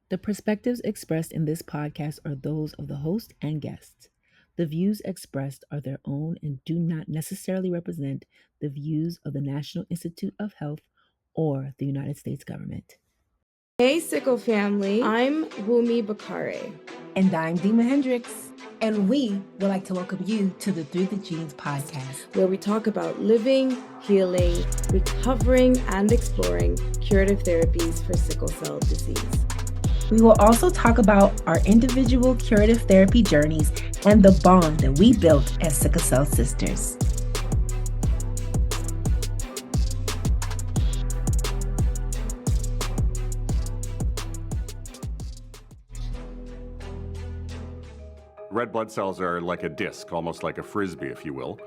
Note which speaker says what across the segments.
Speaker 1: The perspectives expressed in this podcast are those of the host and guests. The views expressed are their own and do not necessarily represent the views of the National Institute of Health or the United States government.
Speaker 2: Hey, Sickle family. I'm Wunmi Bakare.
Speaker 3: And I'm Dima Hendricks. And we would like to welcome you to the ThroughTheGenes podcast,
Speaker 2: where we talk about living, healing, recovering, and exploring curative therapies for sickle cell disease.
Speaker 3: We will also talk about our individual curative therapy journeys and the bond that we built as sickle cell sisters.
Speaker 4: Red blood cells are like a disc, almost like a frisbee, if you will.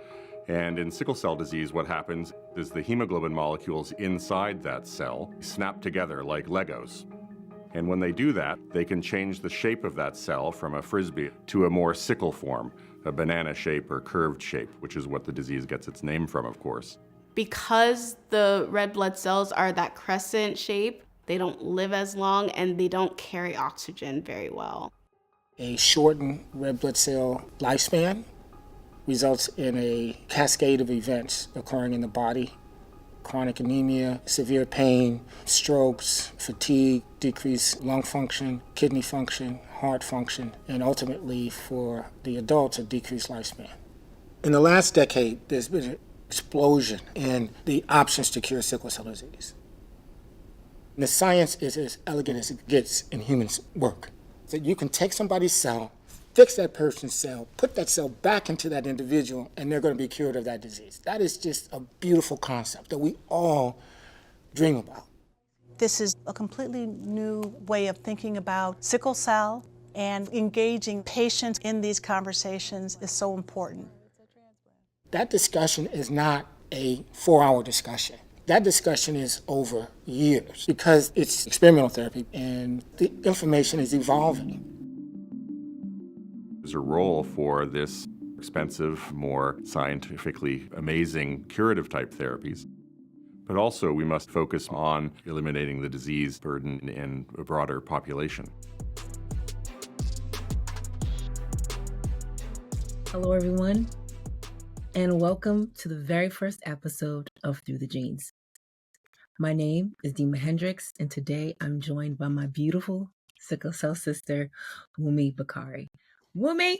Speaker 4: And in sickle cell disease, what happens is the hemoglobin molecules inside that cell snap together like Legos. And when they do that, they can change the shape of that cell from a frisbee to a more sickle form, a banana shape or curved shape, which is what the disease gets its name from, of course.
Speaker 5: Because the red blood cells are that crescent shape, they don't live as long and they don't carry oxygen very well.
Speaker 6: A shortened red blood cell lifespan results in a cascade of events occurring in the body: chronic anemia, severe pain, strokes, fatigue, decreased lung function, kidney function, heart function, and ultimately for the adults, a decreased lifespan. In the last decade, there's been an explosion in the options to cure sickle cell disease. And the science is as elegant as it gets in human work. That you can take somebody's cell, fix that person's cell, put that cell back into that individual, and they're going to be cured of that disease. That is just a beautiful concept that we all dream about.
Speaker 7: This is a completely new way of thinking about sickle cell, and engaging patients in these conversations is so important.
Speaker 6: That discussion is not a 4-hour discussion. That discussion is over years because it's experimental therapy and the information is evolving.
Speaker 4: There's a role for this expensive, more scientifically amazing curative type therapies. But also we must focus on eliminating the disease burden in a broader population.
Speaker 1: Hello, everyone, and welcome to the very first episode of Through the Genes. My name is Dima Hendricks, and today I'm joined by my beautiful sickle cell sister, Wunmi Bakare. Wunmi,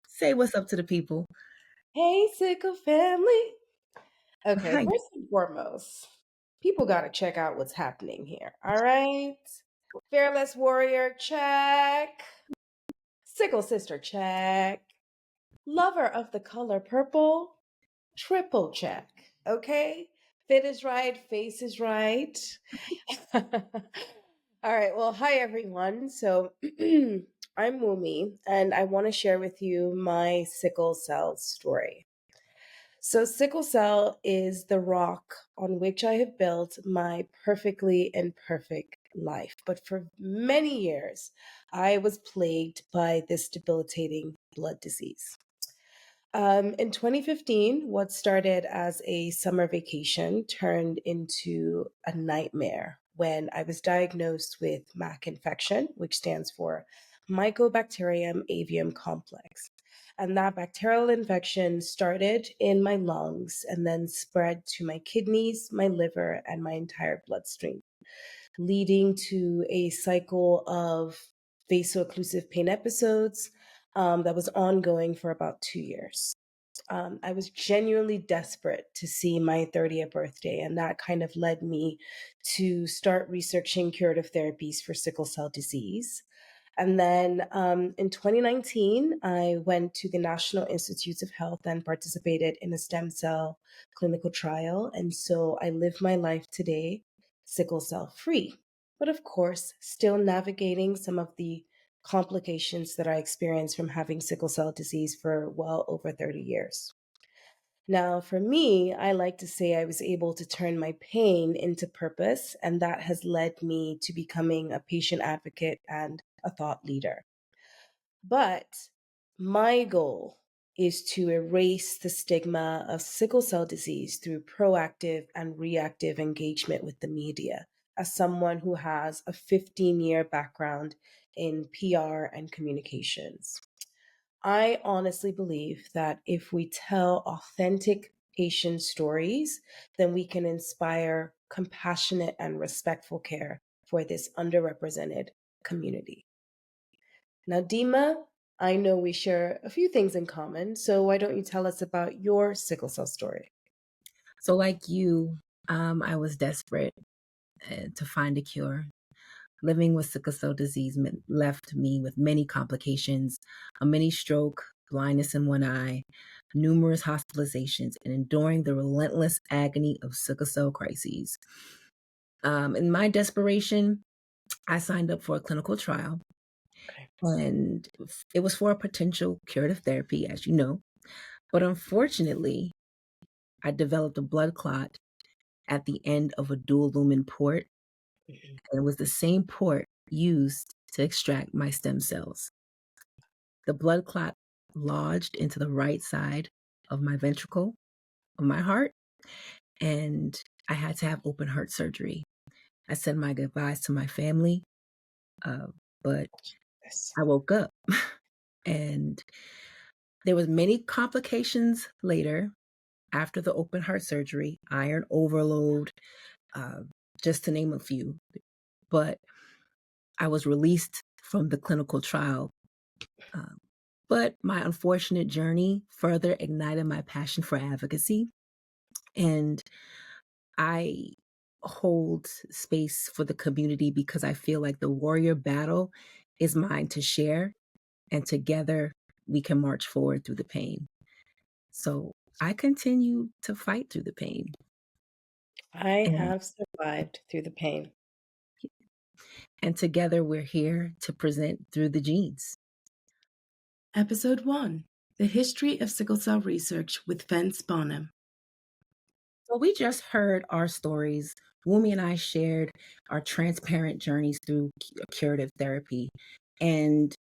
Speaker 1: say what's up to the people.
Speaker 2: Hey, Sickle family. Okay,
Speaker 1: Hi.
Speaker 2: first and foremost, people got to check out what's happening here, all right? Fearless Warrior, check. Sickle Sister, check. Lover of the color purple, triple check, okay? Fit is right, face is right. All right, well, hi everyone. So I'm Wunmi, and I want to share with you my sickle cell story. So, sickle cell is the rock on which I have built my perfectly imperfect life. But for many years, I was plagued by this debilitating blood disease. In 2015, what started as a summer vacation turned into a nightmare when I was diagnosed with MAC infection, which stands for Mycobacterium avium complex. And that bacterial infection started in my lungs and then spread to my kidneys, my liver, and my entire bloodstream, leading to a cycle of vaso-occlusive pain episodes that was ongoing for about 2 years. I was genuinely desperate to see my 30th birthday, and that kind of led me to start researching curative therapies for sickle cell disease. And then in 2019, I went to the National Institutes of Health and participated in a stem cell clinical trial. And so I live my life today sickle cell free, but of course, still navigating some of the complications that I experienced from having sickle cell disease for well over 30 years. Now, for me, I like to say I was able to turn my pain into purpose, and that has led me to becoming a patient advocate and a thought leader. But my goal is to erase the stigma of sickle cell disease through proactive and reactive engagement with the media, as someone who has a 15-year background in PR and communications. I honestly believe that if we tell authentic patient stories, then we can inspire compassionate and respectful care for this underrepresented community. Now, Dima, I know we share a few things in common, so why don't you tell us about your sickle cell story?
Speaker 1: So, like you, I was desperate to find a cure. Living with sickle cell disease left me with many complications, a mini stroke, blindness in one eye, numerous hospitalizations, and enduring the relentless agony of sickle cell crises. In my desperation, I signed up for a clinical trial,
Speaker 2: Okay.
Speaker 1: and it was for a potential curative therapy, as you know. But unfortunately, I developed a blood clot at the end of a dual lumen port,
Speaker 2: Mhm.
Speaker 1: and it was the same port used to extract my stem cells. The blood clot lodged into the right side of my ventricle of my heart, and I had to have open heart surgery. I said my goodbyes to my family, but
Speaker 2: Yes.
Speaker 1: I woke up and there was many complications later after the open heart surgery, iron overload, uh, just to name a few. But I was released from the clinical trial. But my unfortunate journey further ignited my passion for advocacy. And I hold space for the community because I feel like the warrior battle is mine to share. And together we can march forward through the pain. So I continue to fight through the pain.
Speaker 2: I
Speaker 1: And,
Speaker 2: have survived through the pain.
Speaker 1: and together we're here to present Through the Genes.
Speaker 3: Episode 1: The History of Sickle Cell Research with Vince Bonham.
Speaker 1: So we just heard our stories. Wunmi and I shared our transparent journeys through curative therapy. And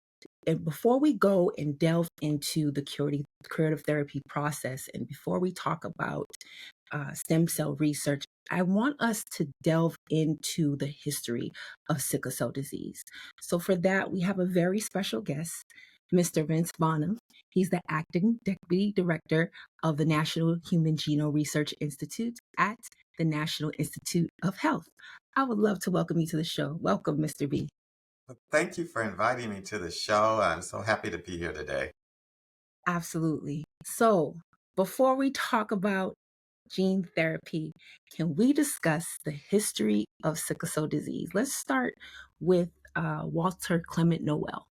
Speaker 1: before we go and delve into the curative therapy process, and before we talk about stem cell research, I want us to delve into the history of sickle cell disease. So, for that, we have a very special guest, Mr. Vince Bonham. He's the acting deputy director of the National Human Genome Research Institute at the National Institute of Health. I would love to welcome you to the show. Welcome, Mr. B.
Speaker 8: Thank you for inviting me to the show. I'm so happy to be here today.
Speaker 1: Absolutely. So, before we talk about gene therapy, can we discuss the history of sickle cell disease? Let's start with Walter Clement Noel.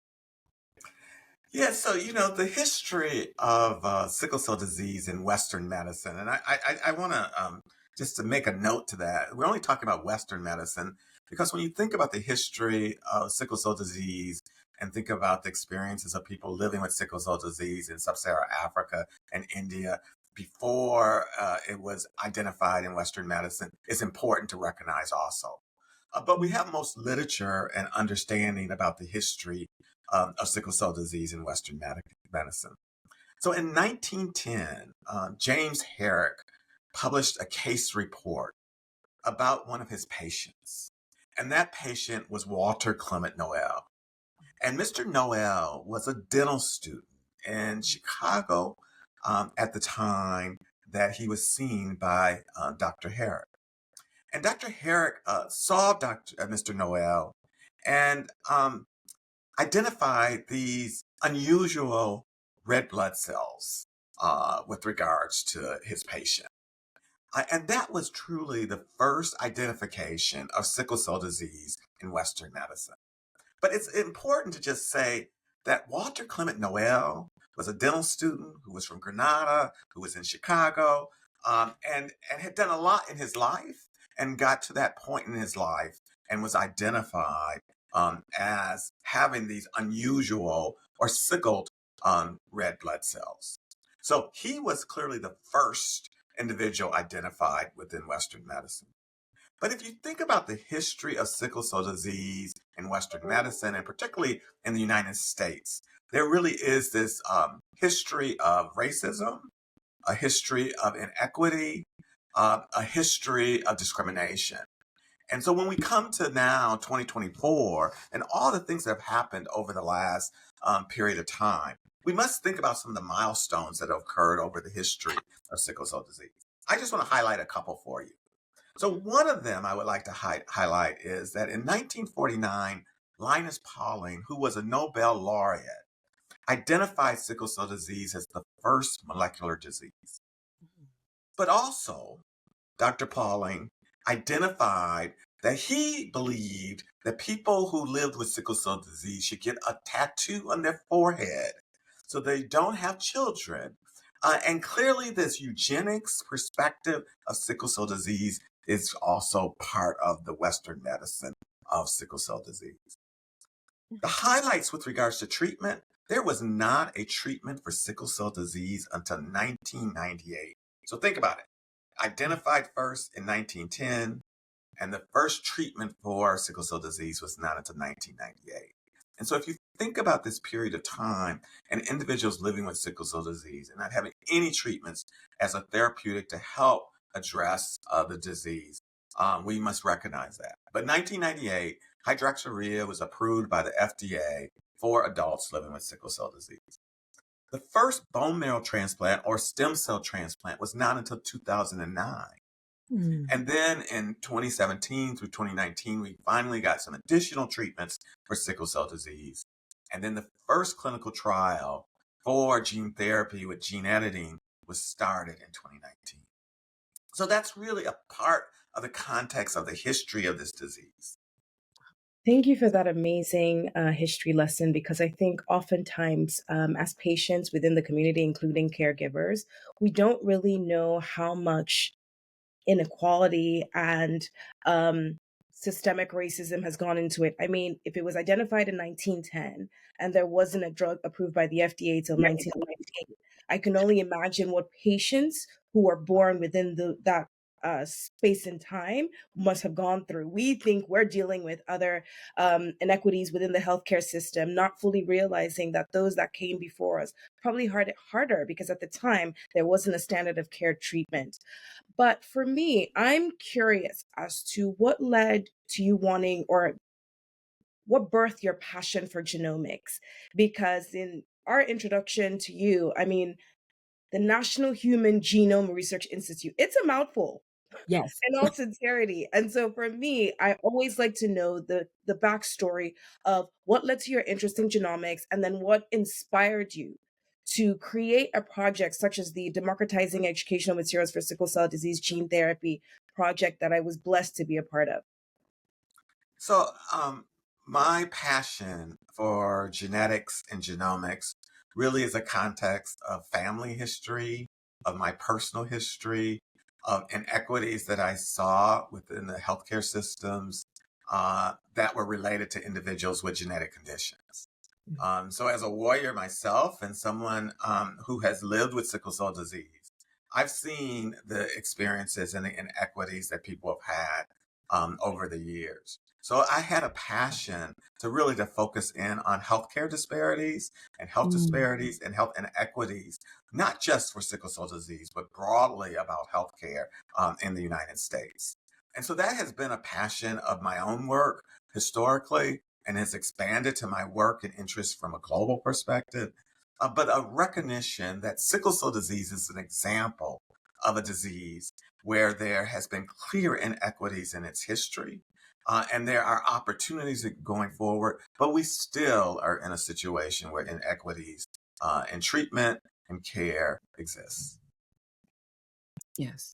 Speaker 8: Yeah, so the history of sickle cell disease in Western medicine, and I want to just to make a note to that. We're only talking about Western medicine because when you think about the history of sickle cell disease and think about the experiences of people living with sickle cell disease in sub-Saharan Africa and India before it was identified in Western medicine, it's important to recognize also. But we have most literature and understanding about the history of sickle cell disease in Western medicine. So in 1910, James Herrick published a case report about one of his patients. And that patient was Walter Clement Noel. And Mr. Noel was a dental student in Chicago at the time that he was seen by Dr. Herrick. And Dr. Herrick saw Mr. Noel and identified these unusual red blood cells with regards to his patient. And that was truly the first identification of sickle cell disease in Western medicine. But it's important to just say that Walter Clement Noel was a dental student who was from Grenada, who was in Chicago, and had done a lot in his life and got to that point in his life and was identified as having these unusual or sickled red blood cells. So he was clearly the first individual identified within Western medicine. But if you think about the history of sickle cell disease in Western medicine, and particularly in the United States, there really is this history of racism, a history of inequity, a history of discrimination. And so when we come to now 2024 and all the things that have happened over the last period of time, we must think about some of the milestones that have occurred over the history of sickle cell disease. I just want to highlight a couple for you. So one of them I would like to highlight is that in 1949, Linus Pauling, who was a Nobel laureate, identified sickle cell disease as the first molecular disease. But also, Dr. Pauling identified that he believed that people who lived with sickle cell disease should get a tattoo on their forehead so they don't have children. And clearly, this eugenics perspective of sickle cell disease is also part of the Western medicine of sickle cell disease. The highlights with regards to treatment, there was not a treatment for sickle cell disease until 1998. So think about it. Identified first in 1910, and the first treatment for sickle cell disease was not until 1998. And so if you think about this period of time and individuals living with sickle cell disease and not having any treatments as a therapeutic to help address the disease, we must recognize that. But 1998, hydroxyurea was approved by the FDA for adults living with sickle cell disease. The first bone marrow transplant or stem cell transplant was not until 2009. And then in 2017 through 2019, we finally got some additional treatments for sickle cell disease. And then the first clinical trial for gene therapy with gene editing was started in 2019. So that's really a part of the context of the history of this disease.
Speaker 2: Thank you for that amazing history lesson, because I think oftentimes as patients within the community, including caregivers, we don't really know how much inequality and systemic racism has gone into it. I mean, if it was identified in 1910 and there wasn't a drug approved by the FDA till 1998, I can only imagine what patients who are born within that space and time must have gone through. We think we're dealing with other inequities within the healthcare system, not fully realizing that those that came before us probably had it harder because at the time there wasn't a standard of care treatment. But for me, I'm curious as to what led to you wanting, or what birthed your passion for genomics? Because in our introduction to you, I mean, the National Human Genome Research Institute, it's a mouthful
Speaker 1: Yes.
Speaker 2: in all sincerity. And so for me, I always like to know the backstory of what led to your interest in genomics and then what inspired you to create a project such as the Democratizing Educational Materials for Sickle Cell Disease Gene Therapy project that I was blessed to be a part of.
Speaker 8: So my passion for genetics and genomics really is a context of family history, of my personal history, of inequities that I saw within the healthcare systems that were related to individuals with genetic conditions. So as a warrior myself and someone who has lived with sickle cell disease, I've seen the experiences and the inequities that people have had over the years. So I had a passion to focus in on healthcare disparities and health disparities and health inequities, not just for sickle cell disease, but broadly about healthcare in the United States. And so that has been a passion of my own work historically, and has expanded to my work and interests from a global perspective, but a recognition that sickle cell disease is an example of a disease where there has been clear inequities in its history, and there are opportunities going forward, but we still are in a situation where inequities in treatment and care exists.
Speaker 1: Yes.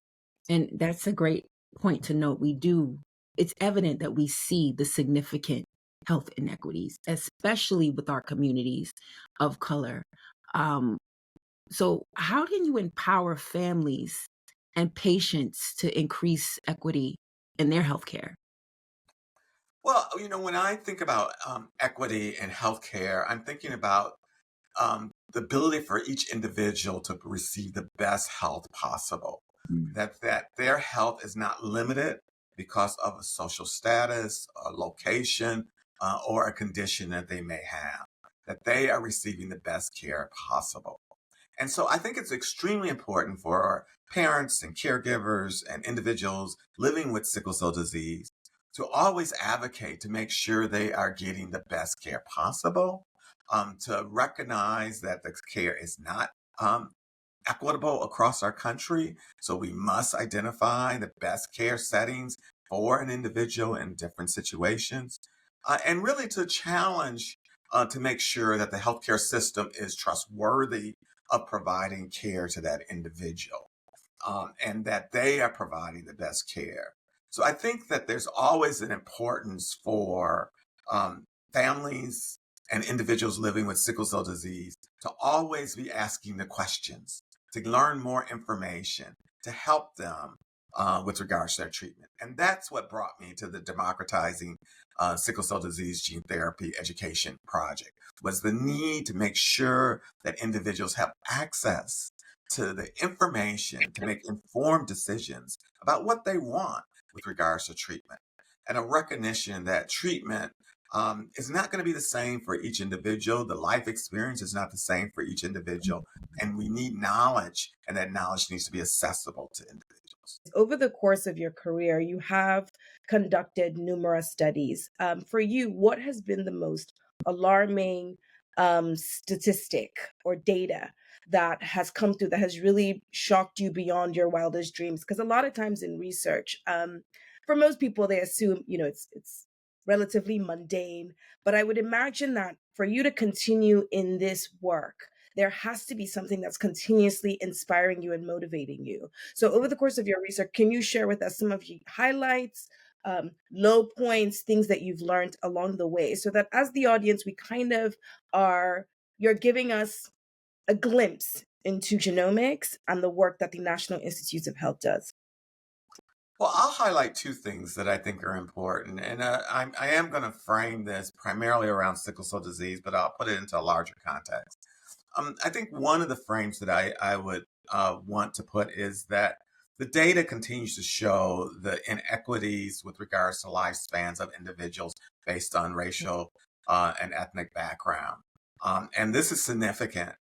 Speaker 1: And that's a great point to note. It's evident that we see the significant health inequities, especially with our communities of color. So how can you empower families and patients to increase equity in their healthcare?
Speaker 8: Well, when I think about equity in healthcare, I'm thinking about the ability for each individual to receive the best health possible. That their health is not limited because of a social status, a location, or a condition that they may have. That they are receiving the best care possible. And so I think it's extremely important for parents and caregivers and individuals living with sickle cell disease to always advocate to make sure they are getting the best care possible, to recognize that the care is not equitable across our country. So we must identify the best care settings for an individual in different situations, and really to challenge to make sure that the healthcare system is trustworthy of providing care to that individual, and that they are providing the best care. So I think that there's always an importance for families and individuals living with sickle cell disease to always be asking the questions, to learn more information, to help them with regards to their treatment. And that's what brought me to the Democratizing Sickle Cell Disease Gene Therapy Education Project, was the need to make sure that individuals have access to the information to make informed decisions about what they want with regards to treatment, and a recognition that treatment is not going to be the same for each individual. The life experience is not the same for each individual, and we need knowledge, and that knowledge needs to be accessible to individuals.
Speaker 2: Over the course of your career, you have conducted numerous studies. For you, what has been the most alarming statistic or data that has come through that has really shocked you beyond your wildest dreams? Because a lot of times in research, for most people, they assume it's relatively mundane. But I would imagine that for you to continue in this work, there has to be something that's continuously inspiring you and motivating you. So, over the course of your research, can you share with us some of your highlights, low points, things that you've learned along the way, so that as the audience, we kind of you're giving us a glimpse into genomics and the work that the National Institutes of Health does?
Speaker 8: Well, I'll highlight two things that I think are important. And I am going to frame this primarily around sickle cell disease, but I'll put it into a larger context. I think one of the frames that I would want to put is that the data continues to show the inequities with regards to lifespans of individuals based on racial and ethnic background. And this is significant.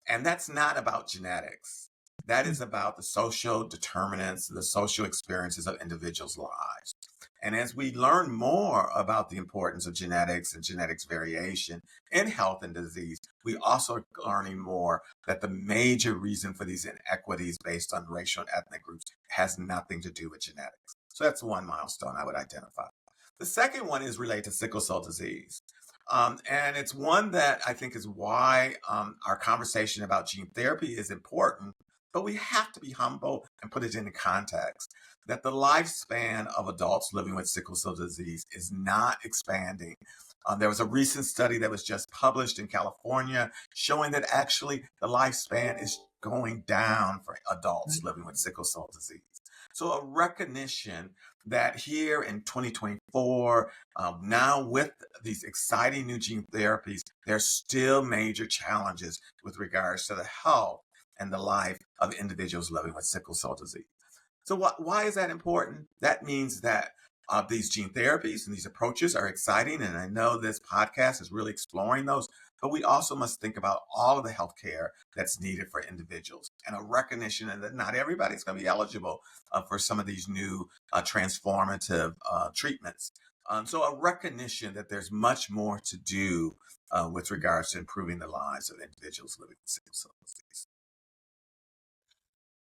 Speaker 8: And that's not about genetics. That is about the social determinants, the social experiences of individuals' lives. And as we learn more about the importance of genetics and genetics variation in health and disease, we also are learning more that the major reason for these inequities based on racial and ethnic groups has nothing to do with genetics. So that's one milestone I would identify. The second one is related to sickle cell disease. And it's one that I think is why our conversation about gene therapy is important, but we have to be humble and put it into context that the lifespan of adults living with sickle cell disease is not expanding. There was a recent study that was just published in California showing that actually the lifespan is going down for adults living with sickle cell disease. So a recognition that here in 2024, now with these exciting new gene therapies, there's still major challenges with regards to the health and the life of individuals living with sickle cell disease. So why is that important? That means that these gene therapies and these approaches are exciting, and I know this podcast is really exploring those, but we also must think about all of the healthcare that's needed for individuals, and a recognition that not everybody's going to be eligible for some of these new transformative treatments. So a recognition that there's much more to do with regards to improving the lives of individuals living with sickle cell disease.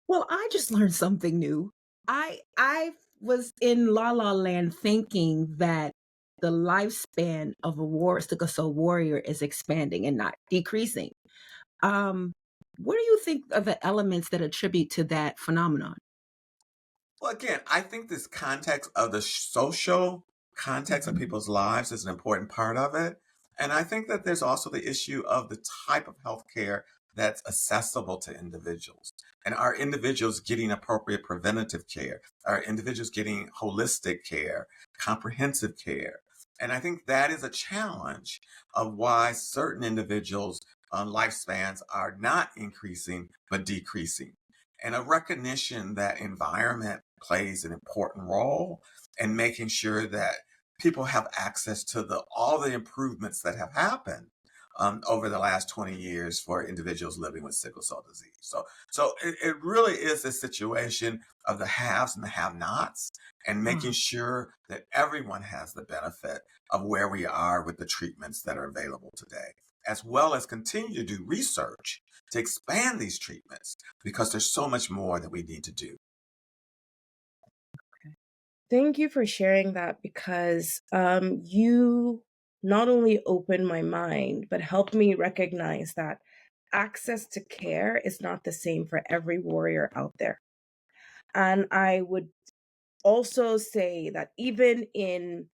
Speaker 1: Well, I just learned something new. I was in La La Land thinking that the lifespan of a sickle cell warrior is expanding and not decreasing. What do you think are the elements that attribute to that phenomenon?
Speaker 8: Well, again, I think this context of the social context of people's lives is an important part of it. And I think that there's also the issue of the type of healthcare that's accessible to individuals. And are individuals getting appropriate preventative care? Are individuals getting holistic care, comprehensive care? And I think that is a challenge of why certain individuals' lifespans are not increasing, but decreasing. And a recognition that environment plays an important role in making sure that people have access to all the improvements that have happened, over the last 20 years for individuals living with sickle cell disease. So it really is a situation of the haves and the have-nots, and making sure that everyone has the benefit of where we are with the treatments that are available today, as well as continue to do research to expand these treatments, because there's so much more that we need to do.
Speaker 2: Thank you for sharing that, because you not only opened my mind, but helped me recognize that access to care is not the same for every warrior out there. And I would also say that even in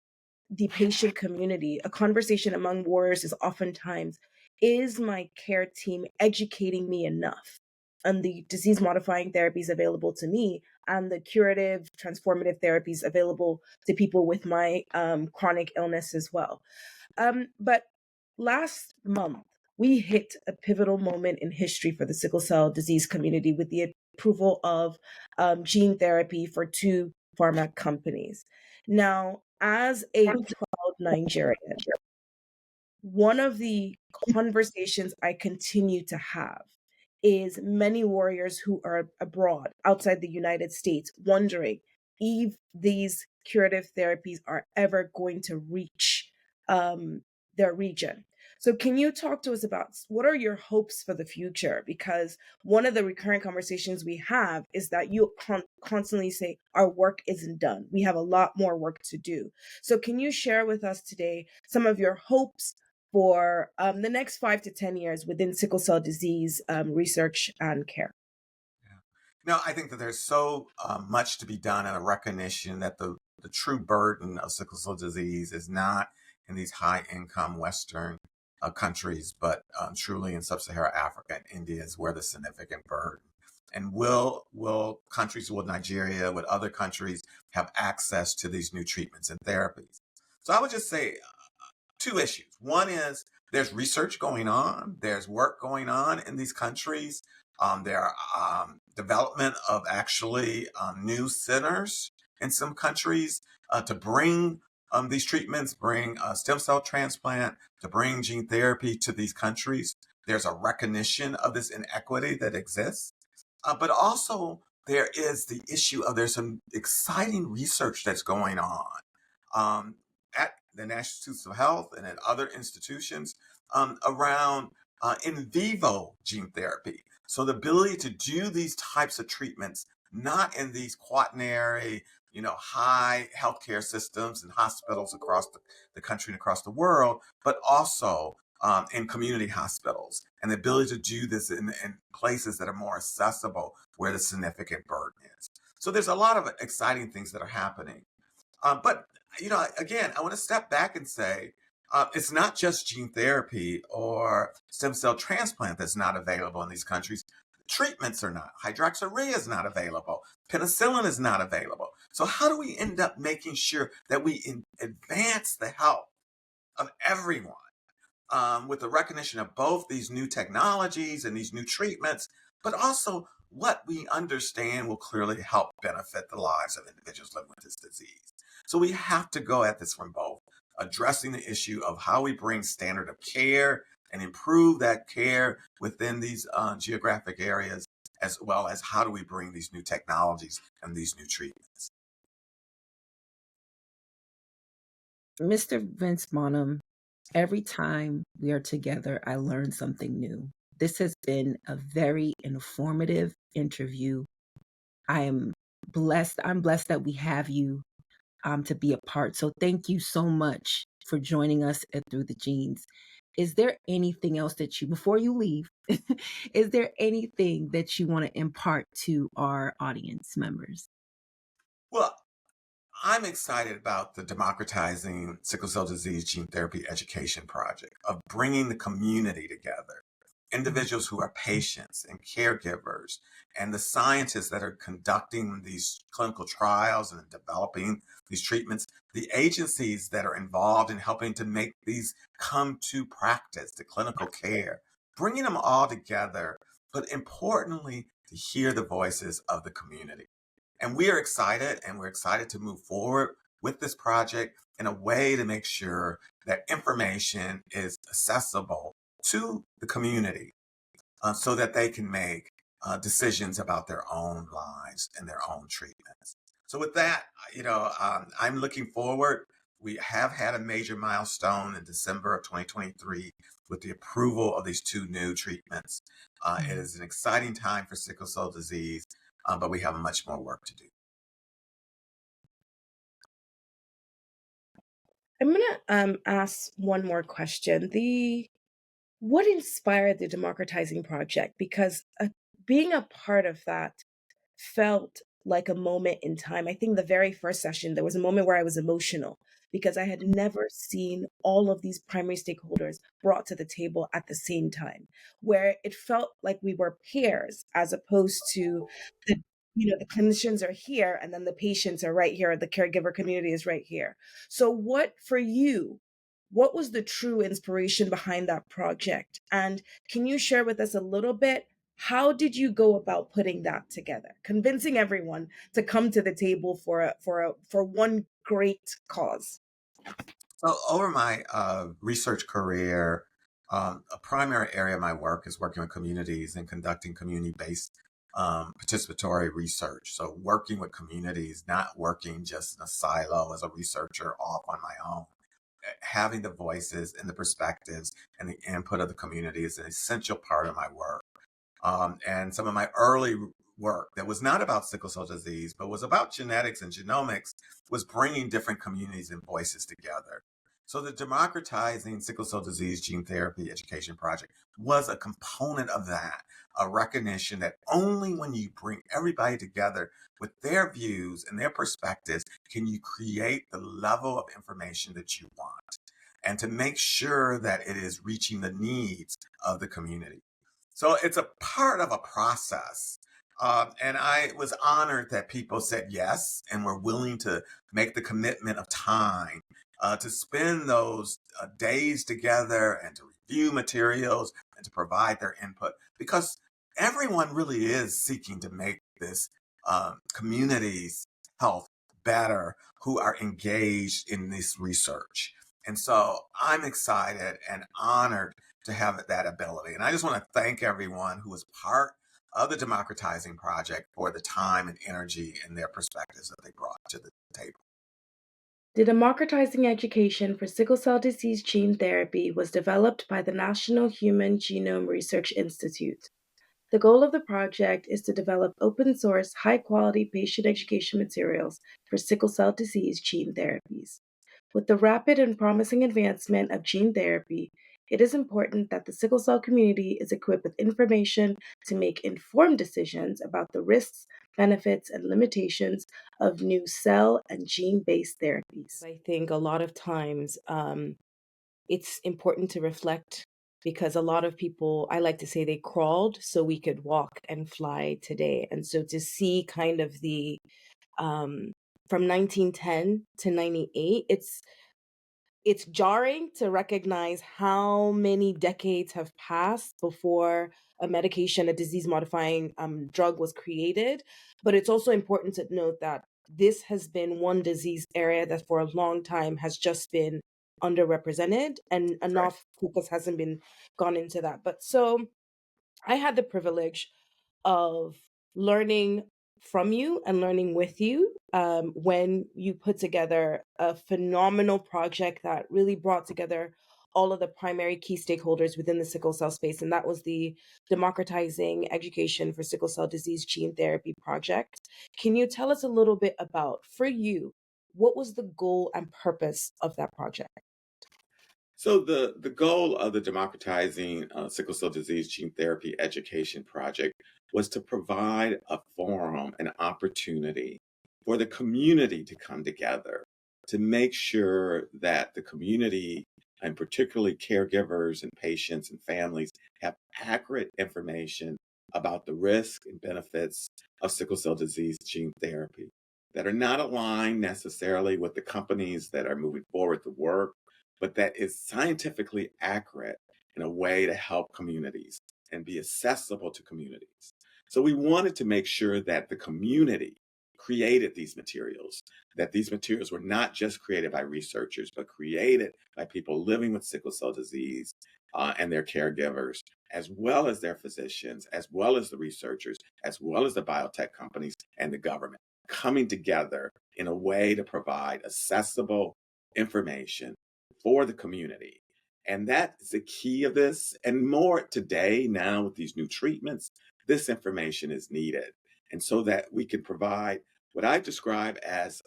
Speaker 2: the patient community, a conversation among warriors is oftentimes, is my care team educating me enough on the disease modifying therapies available to me and the curative transformative therapies available to people with my chronic illness as well. But last month, we hit a pivotal moment in history for the sickle cell disease community with the approval of gene therapy for two pharma companies. Now, as a proud Nigerian, one of the conversations I continue to have is many warriors who are abroad outside the United States wondering if these curative therapies are ever going to reach their region. So, can you talk to us about what are your hopes for the future? Because one of the recurrent conversations we have is that you constantly say our work isn't done. We have a lot more work to do. So, can you share with us today some of your hopes for the next 5 to 10 years within sickle cell disease research and care?
Speaker 8: No, I think that there's so much to be done, and a recognition that the true burden of sickle cell disease is not in these high income Western countries, but truly in sub-Saharan Africa and India is where the significant burden. And will countries, will Nigeria, will other countries have access to these new treatments and therapies? So I would just say two issues. One is there's research going on, there's work going on in these countries. There are development of actually new centers in some countries to bring these treatments, bring stem cell transplant, to bring gene therapy to these countries. There's a recognition of this inequity that exists. But also there is the issue of there's some exciting research that's going on at the National Institutes of Health and at other institutions around in vivo gene therapy. So the ability to do these types of treatments, not in these quaternary, high healthcare systems and hospitals across the country and across the world, but also in community hospitals, and the ability to do this in places that are more accessible where the significant burden is. So there's a lot of exciting things that are happening. But again, I want to step back and say it's not just gene therapy or stem cell transplant that's not available in these countries. Treatments are not. Hydroxyurea is not available. Penicillin is not available. So how do we end up making sure that we advance the health of everyone with the recognition of both these new technologies and these new treatments, but also what we understand will clearly help benefit the lives of individuals living with this disease? So we have to go at this from both addressing the issue of how we bring standard of care and improve that care within these geographic areas, as well as how do we bring these new technologies and these new treatments.
Speaker 1: Mr. Vince Bonham, every time we are together, I learn something new. This has been a very informative interview. I'm blessed that we have you to be a part. So thank you so much for joining us at Through the Genes. Is there anything else that before you leave, is there anything that you want to impart to our audience members?
Speaker 8: Well, I'm excited about the Democratizing Sickle Cell Disease Gene Therapy Education Project of bringing the community together, individuals who are patients and caregivers, and the scientists that are conducting these clinical trials and developing these treatments, the agencies that are involved in helping to make these come to practice, the clinical care, bringing them all together, but importantly, to hear the voices of the community. And we are excited, and we're excited to move forward with this project in a way to make sure that information is accessible to the community so that they can make decisions about their own lives and their own treatments. So with that, I'm looking forward. We have had a major milestone in December of 2023 with the approval of these two new treatments. It is an exciting time for sickle cell disease, but we have much more work to do.
Speaker 2: I'm gonna ask one more question. What inspired the democratizing project? Because being a part of that felt like a moment in time. I think the very first session, there was a moment where I was emotional because I had never seen all of these primary stakeholders brought to the table at the same time, where it felt like we were peers as opposed to the the clinicians are here and then the patients are right here, the caregiver community is right here. So what for you, what was the true inspiration behind that project? And can you share with us a little bit, how did you go about putting that together, convincing everyone to come to the table for one great cause?
Speaker 8: So over my research career, a primary area of my work is working with communities and conducting community-based participatory research. So working with communities, not working just in a silo as a researcher off on my own. Having the voices and the perspectives and the input of the community is an essential part of my work. And some of my early work that was not about sickle cell disease, but was about genetics and genomics, was bringing different communities and voices together. So the Democratizing Sickle Cell Disease Gene Therapy Education Project was a component of that, a recognition that only when you bring everybody together with their views and their perspectives can you create the level of information that you want, and to make sure that it is reaching the needs of the community. So it's a part of a process. And I was honored that people said yes and were willing to make the commitment of time to spend those days together and to review materials and to provide their input, because everyone really is seeking to make this community's health better who are engaged in this research. And so I'm excited and honored to have that ability. And I just want to thank everyone who was part of the Democratizing Project for the time and energy and their perspectives that they brought to the table.
Speaker 2: The Democratizing Education for Sickle Cell Disease Gene Therapy was developed by the National Human Genome Research Institute. The goal of the project is to develop open source, high quality patient education materials for sickle cell disease gene therapies. With the rapid and promising advancement of gene therapy, it is important that the sickle cell community is equipped with information to make informed decisions about the risks, benefits, and limitations of new cell and gene based therapies. I think a lot of times it's important to reflect, because a lot of people, I like to say, they crawled so we could walk and fly today. And so to see kind of the from 1910 to 98, it's jarring to recognize how many decades have passed before a medication, a disease modifying drug was created. But it's also important to note that this has been one disease area that for a long time has just been underrepresented, and enough focus hasn't been gone into that. But so I had the privilege of learning from you and learning with you when you put together a phenomenal project that really brought together all of the primary key stakeholders within the sickle cell space. And that was the Democratizing Education for Sickle Cell Disease Gene Therapy project. Can you tell us a little bit about, for you, what was the goal and purpose of that project?
Speaker 8: So the goal of the Democratizing Sickle Cell Disease Gene Therapy Education Project was to provide a forum, an opportunity for the community to come together, to make sure that the community, and particularly caregivers and patients and families, have accurate information about the risks and benefits of sickle cell disease gene therapy that are not aligned necessarily with the companies that are moving forward the work, but that is scientifically accurate in a way to help communities and be accessible to communities. So we wanted to make sure that the community created these materials, that these materials were not just created by researchers, but created by people living with sickle cell disease and their caregivers, as well as their physicians, as well as the researchers, as well as the biotech companies and the government, coming together in a way to provide accessible information for the community. And that is the key of this. And more today, now with these new treatments, this information is needed. And so that we can provide what I describe as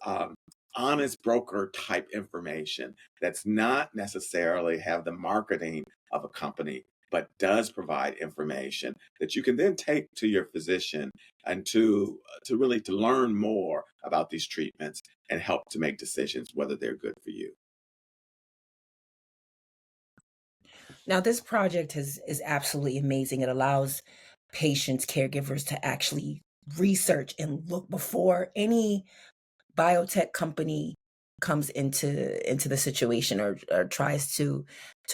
Speaker 8: honest broker type information that's not necessarily have the marketing of a company, but does provide information that you can then take to your physician and to really to learn more about these treatments and help to make decisions whether they're good for you.
Speaker 1: Now, this project is absolutely amazing. It allows patients, caregivers to actually research and look before any biotech company comes into the situation or tries to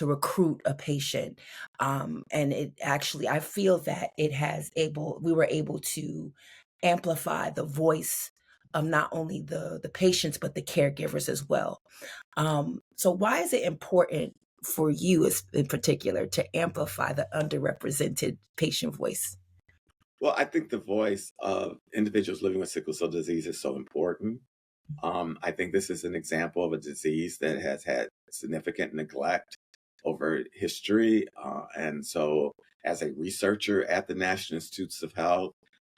Speaker 1: recruit a patient. And it actually, I feel that we were able to amplify the voice of not only the patients but the caregivers as well. So why is it important for you in particular to amplify the underrepresented patient voice?
Speaker 8: Well, I think the voice of individuals living with sickle cell disease is so important. I think this is an example of a disease that has had significant neglect over history. And so, as a researcher at the National Institutes of Health,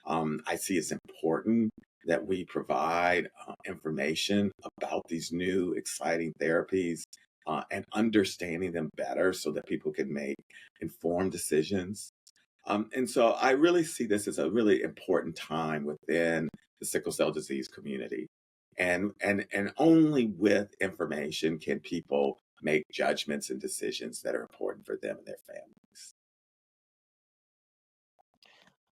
Speaker 8: I see it's important that we provide information about these new exciting therapies and understanding them better so that people can make informed decisions. And so I really see this as a really important time within the sickle cell disease community. And only with information can people make judgments and decisions that are important for them and their families.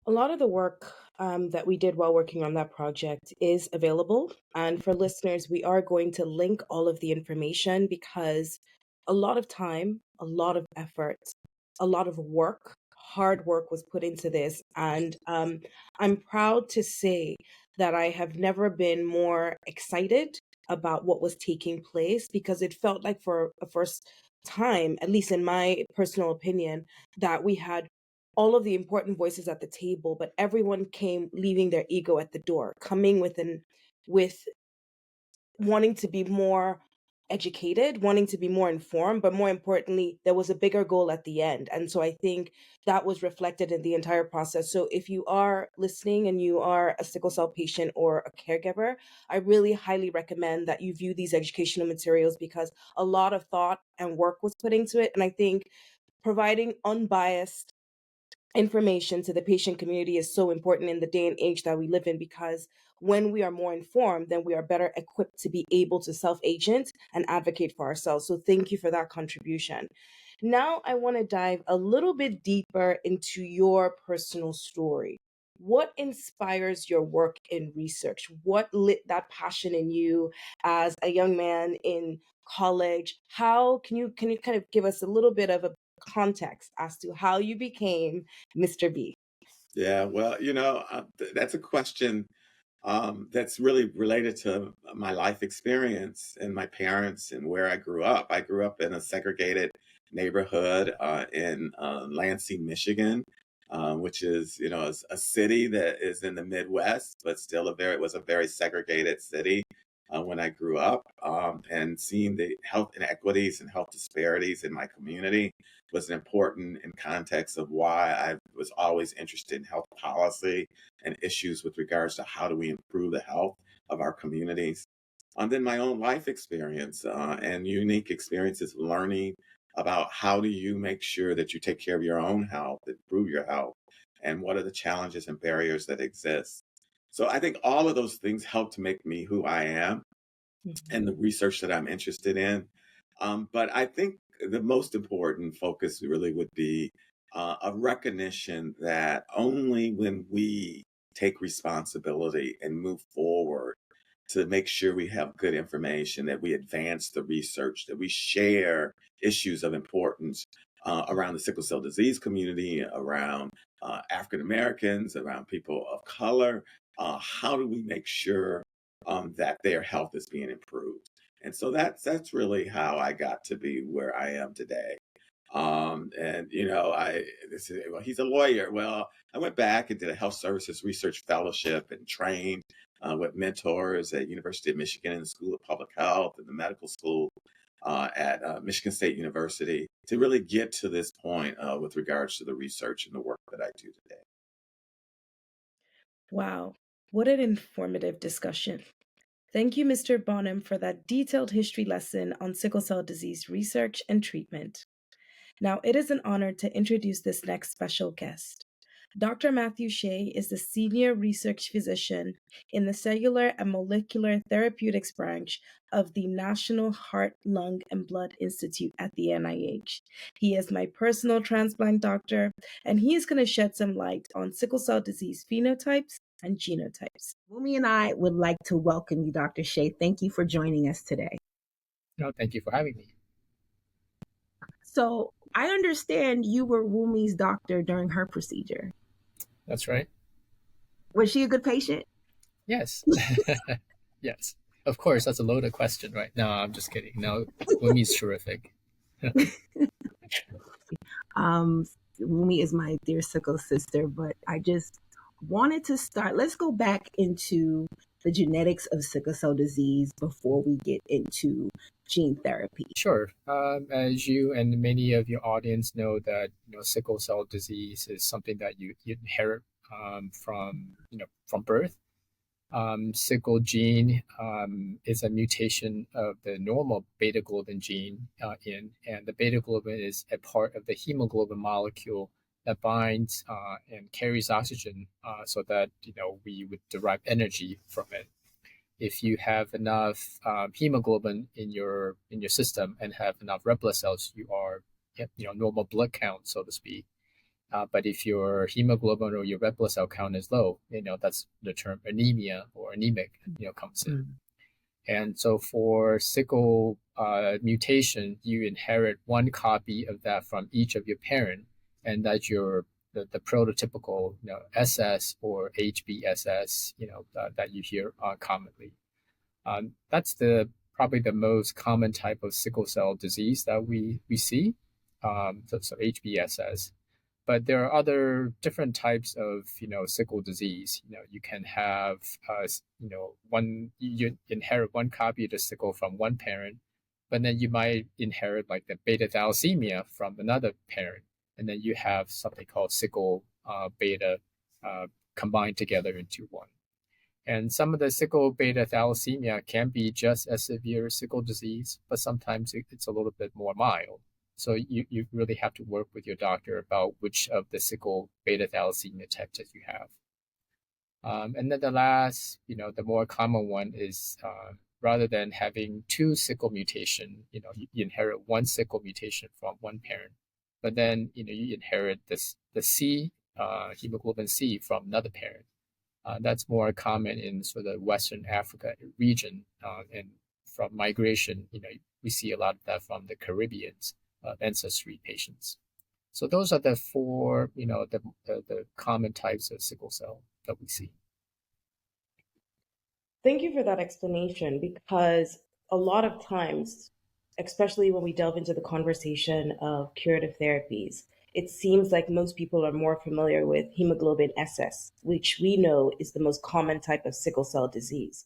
Speaker 2: A lot of the work that we did while working on that project is available. And for listeners, we are going to link all of the information because a lot of time, a lot of effort, a lot of work, hard work was put into this. And I'm proud to say that I have never been more excited about what was taking place because it felt like for a first time, at least in my personal opinion, that we had all of the important voices at the table, but everyone came leaving their ego at the door, coming with wanting to be more educated, wanting to be more informed, but more importantly, there was a bigger goal at the end. And so I think that was reflected in the entire process. So if you are listening and you are a sickle cell patient or a caregiver, I really highly recommend that you view these educational materials because a lot of thought and work was put into it. And I think providing unbiased information to the patient community is so important in the day and age that we live in because when we are more informed, then we are better equipped to be able to self-agent and advocate for ourselves. So thank you for that contribution. Now I want to dive a little bit deeper into your personal story. What inspires your work in research? What lit that passion in you as a young man in college? How can you kind of give us a little bit of a context as to how you became Mr. B?
Speaker 8: Yeah, well, that's a question that's really related to my life experience and my parents and where I grew up. I grew up in a segregated neighborhood in Lansing, Michigan, which is, a city that is in the Midwest, but still it was a very segregated city when I grew up. And seeing the health inequities and health disparities in my community was important in context of why I was always interested in health policy and issues with regards to how do we improve the health of our communities. And then my own life experience and unique experiences learning about how do you make sure that you take care of your own health, improve your health, and what are the challenges and barriers that exist. So I think all of those things help to make me who I am and the research that I'm interested in. But I think the most important focus really would be a recognition that only when we take responsibility and move forward to make sure we have good information, that we advance the research, that we share issues of importance around the sickle cell disease community, around African Americans, around people of color, how do we make sure that their health is being improved? And so that's really how I got to be where I am today. And they say, well, he's a lawyer. Well, I went back and did a health services research fellowship and trained with mentors at University of Michigan in the School of Public Health and the medical school at Michigan State University to really get to this point with regards to the research and the work that I do today.
Speaker 2: Wow, what an informative discussion. Thank you, Mr. Bonham, for that detailed history lesson on sickle cell disease research and treatment. Now, it is an honor to introduce this next special guest. Dr. Matthew Hsieh is the Senior Research Physician in the Cellular and Molecular Therapeutics Branch of the National Heart, Lung, and Blood Institute at the NIH. He is my personal transplant doctor, and he is going to shed some light on sickle cell disease phenotypes and genotypes.
Speaker 3: Wunmi and I would like to welcome you, Dr. Hsieh. Thank you for joining us today.
Speaker 9: No, thank you for having me.
Speaker 3: So I understand you were Wunmi's doctor during her procedure.
Speaker 9: That's right.
Speaker 3: Was she a good patient?
Speaker 9: Yes. Yes. Of course, that's a loaded question, right? No, I'm just kidding. No, Wumi's terrific.
Speaker 3: Wunmi is my dear sickle sister, but I just wanted to start. Let's go back into the genetics of sickle cell disease before we get into gene therapy.
Speaker 9: Sure. As you and many of your audience know, that sickle cell disease is something that you inherit from birth. Sickle gene is a mutation of the normal beta globin gene and the beta globin is a part of the hemoglobin molecule that binds and carries oxygen so that we would derive energy from it. If you have enough hemoglobin in your system and have enough red blood cells, you are normal blood count, so to speak. But if your hemoglobin or your red blood cell count is low, that's the term anemia or anemic, comes in. And so for sickle mutation, you inherit one copy of that from each of your parent, and that's the prototypical SS or HBSS that you hear commonly. That's probably the most common type of sickle cell disease that we see. So HBSS. But there are other different types of sickle disease. You can have you inherit one copy of the sickle from one parent, but then you might inherit like the beta thalassemia from another parent, and then you have something called sickle beta combined together into one. And some of the sickle beta thalassemia can be just as severe as sickle disease, but sometimes it's a little bit more mild. So you really have to work with your doctor about which of the sickle beta thalassemia types that you have. And then the last, the more common one is rather than having two sickle mutation, you inherit one sickle mutation from one parent, but then you inherit the C, hemoglobin C from another parent. That's more common in sort of Western Africa region, and from migration, we see a lot of that from the Caribbeans. Ancestry patients. So those are the four, the common types of sickle cell that we see.
Speaker 2: Thank you for that explanation, because a lot of times, especially when we delve into the conversation of curative therapies, it seems like most people are more familiar with hemoglobin SS, which we know is the most common type of sickle cell disease.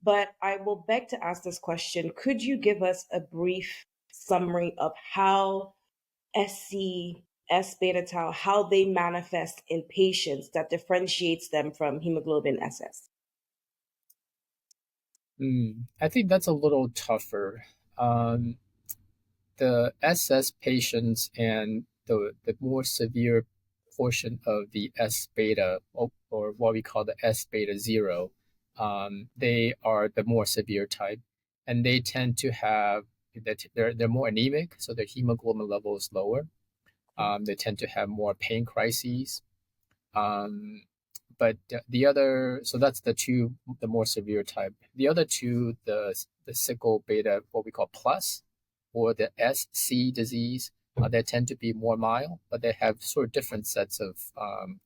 Speaker 2: But I will beg to ask this question. Could you give us a brief summary of how SC, S beta tau, how they manifest in patients that differentiates them from hemoglobin SS?
Speaker 9: I think that's a little tougher. The SS patients and the more severe portion of the S beta, or what we call the S beta 0, they are the more severe type, and they tend to have they're more anemic, so their hemoglobin level is lower. They tend to have more pain crises. But the other, so that's the more severe type. The other two, the sickle beta, what we call plus, or the SC disease, they tend to be more mild, but they have sort of different sets of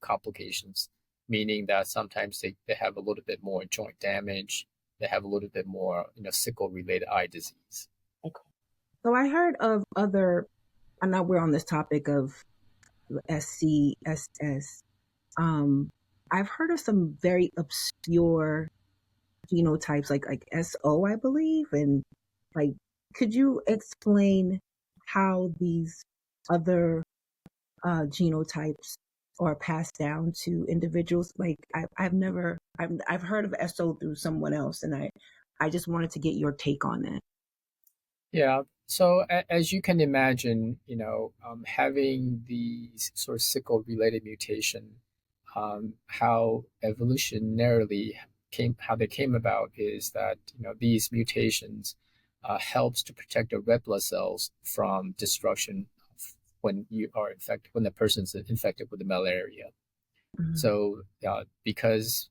Speaker 9: complications. meaning that sometimes they have a little bit more joint damage. They have a little bit more, sickle-related eye disease.
Speaker 3: Okay. So I heard of other, I know we're on this topic of SCSS. I've heard of some very obscure genotypes like SO, I believe. And like, could you explain how these other genotypes are passed down to individuals? Like I've heard of SO through someone else, and I just wanted to get your take on that.
Speaker 9: Yeah. So as you can imagine, having these sort of sickle-related mutation, how evolutionarily how they came about is that these mutations helps to protect the red blood cells from destruction when the person's infected with the malaria.
Speaker 3: Mm-hmm.
Speaker 9: So because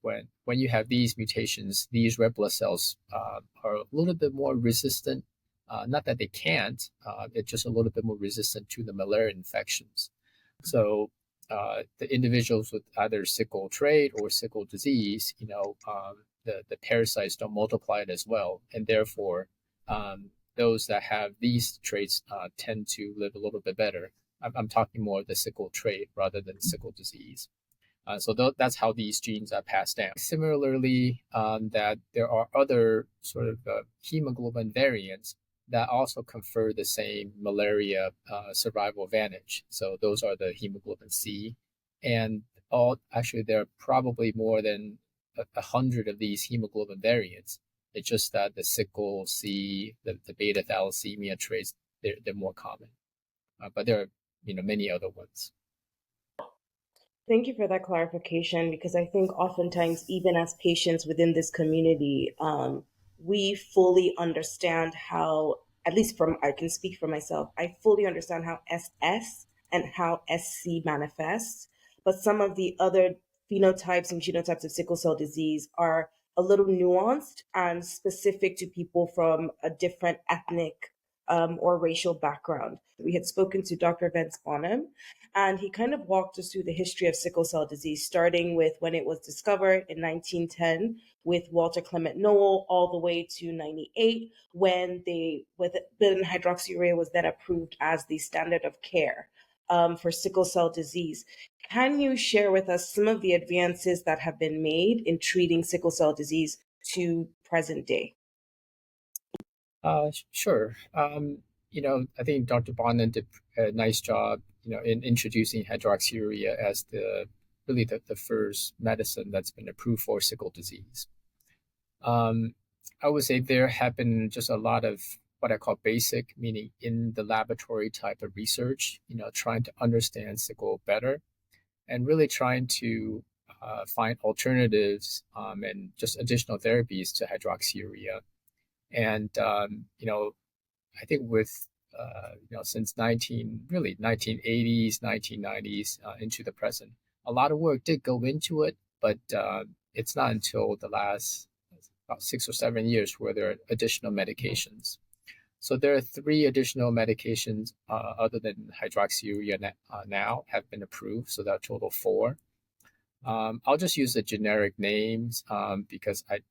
Speaker 9: when you have these mutations, these red blood cells are a little bit more resistant. Not that they can't, it's just a little bit more resistant to the malaria infections. So the individuals with either sickle trait or sickle disease, the parasites don't multiply it as well, and therefore those that have these traits tend to live a little bit better. I'm talking more of the sickle trait rather than sickle disease. So that's how these genes are passed down. Similarly, that there are other sort of hemoglobin variants that also confer the same malaria survival advantage. So those are the hemoglobin C, and there are probably more than 100 of these hemoglobin variants. It's just that the sickle C, the beta thalassemia traits, they're more common, but there are many other ones.
Speaker 2: Thank you for that clarification, because I think oftentimes, even as patients within this community, we fully understand how, at least I can speak for myself, I fully understand how SS and how SC manifests, but some of the other phenotypes and genotypes of sickle cell disease are a little nuanced and specific to people from a different ethnic or racial background. We had spoken to Dr. Vince Bonham, and he kind of walked us through the history of sickle cell disease, starting with when it was discovered in 1910 with Walter Clement Noel, all the way to 98 when hydroxyurea was then approved as the standard of care for sickle cell disease. Can you share with us some of the advances that have been made in treating sickle cell disease to present day?
Speaker 9: Sure. I think Dr. Bonham did a nice job, in introducing hydroxyurea as the first medicine that's been approved for sickle disease. I would say there have been just a lot of what I call basic, meaning in the laboratory type of research, trying to understand sickle better and really trying to find alternatives and just additional therapies to hydroxyurea. And, I think with, since 1980s, 1990s into the present, a lot of work did go into it, but it's not until the last about 6 or 7 years where there are additional medications. So there are 3 additional medications other than hydroxyurea now have been approved, so that total 4. I'll just use the generic names because I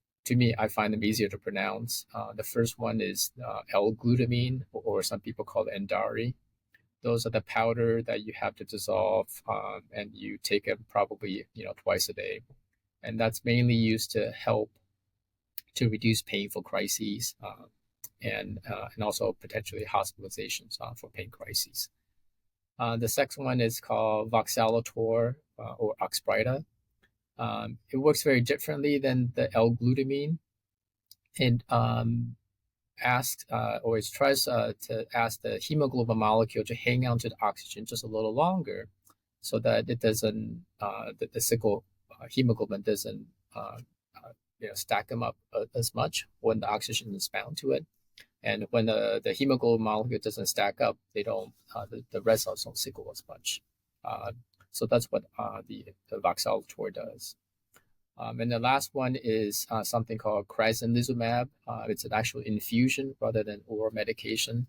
Speaker 9: find them easier to pronounce. The first one is L-glutamine, or some people call it Endari. Those are the powder that you have to dissolve, and you take it probably twice a day, and that's mainly used to help to reduce painful crises and also potentially hospitalizations for pain crises. The second one is called Voxelotor or Oxbryta. It works very differently than the L-glutamine. It tries to ask the hemoglobin molecule to hang on to the oxygen just a little longer, so that it doesn't the sickle hemoglobin doesn't stack them up as much when the oxygen is bound to it. And when the hemoglobin molecule doesn't stack up, they don't the red cells don't sickle as much. So that's what the Voxelotor does. And the last one is something called crizanlizumab. It's an actual infusion rather than oral medication.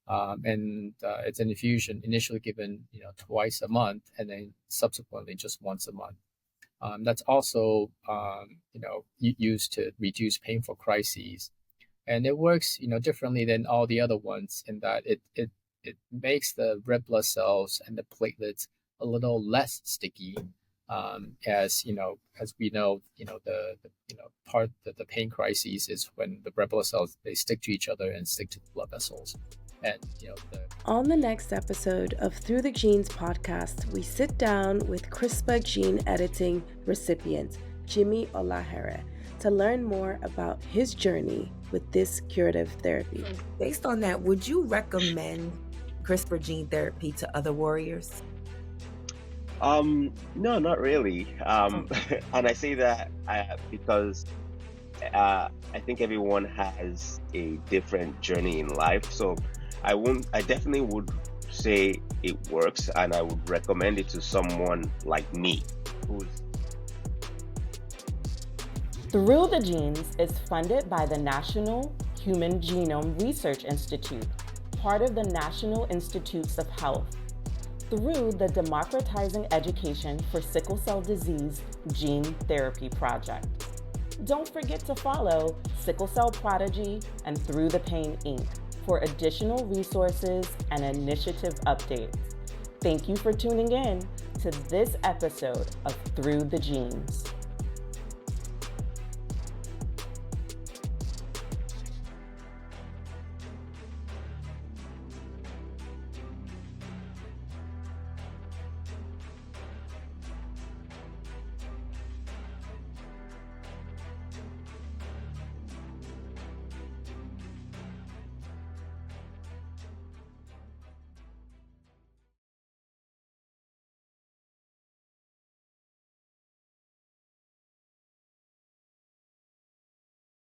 Speaker 9: And it's an infusion initially given twice a month, and then subsequently just once a month. That's also used to reduce painful crises, and it works differently than all the other ones in that it makes the red blood cells and the platelets a little less sticky. As we know, the pain crises is when the red blood cells, they stick to each other and stick to the blood vessels. And
Speaker 2: on the next episode of Through the Genes podcast, we sit down with CRISPR gene editing recipient Jimmy Olahere to learn more about his journey with this curative therapy.
Speaker 1: Based on that, would you recommend CRISPR gene therapy to other warriors?
Speaker 10: No, not really. And I say that because I think everyone has a different journey in life. So I definitely would say it works, and I would recommend it to someone like me
Speaker 11: Through the Genes is funded by the National Human Genome Research Institute, part of the National Institutes of Health, through the Democratizing Education for Sickle Cell Disease Gene Therapy Project. Don't forget to follow Sickle Cell Prodigy and Through the Pain Inc. for additional resources and initiative updates. Thank you for tuning in to this episode of Through the Genes.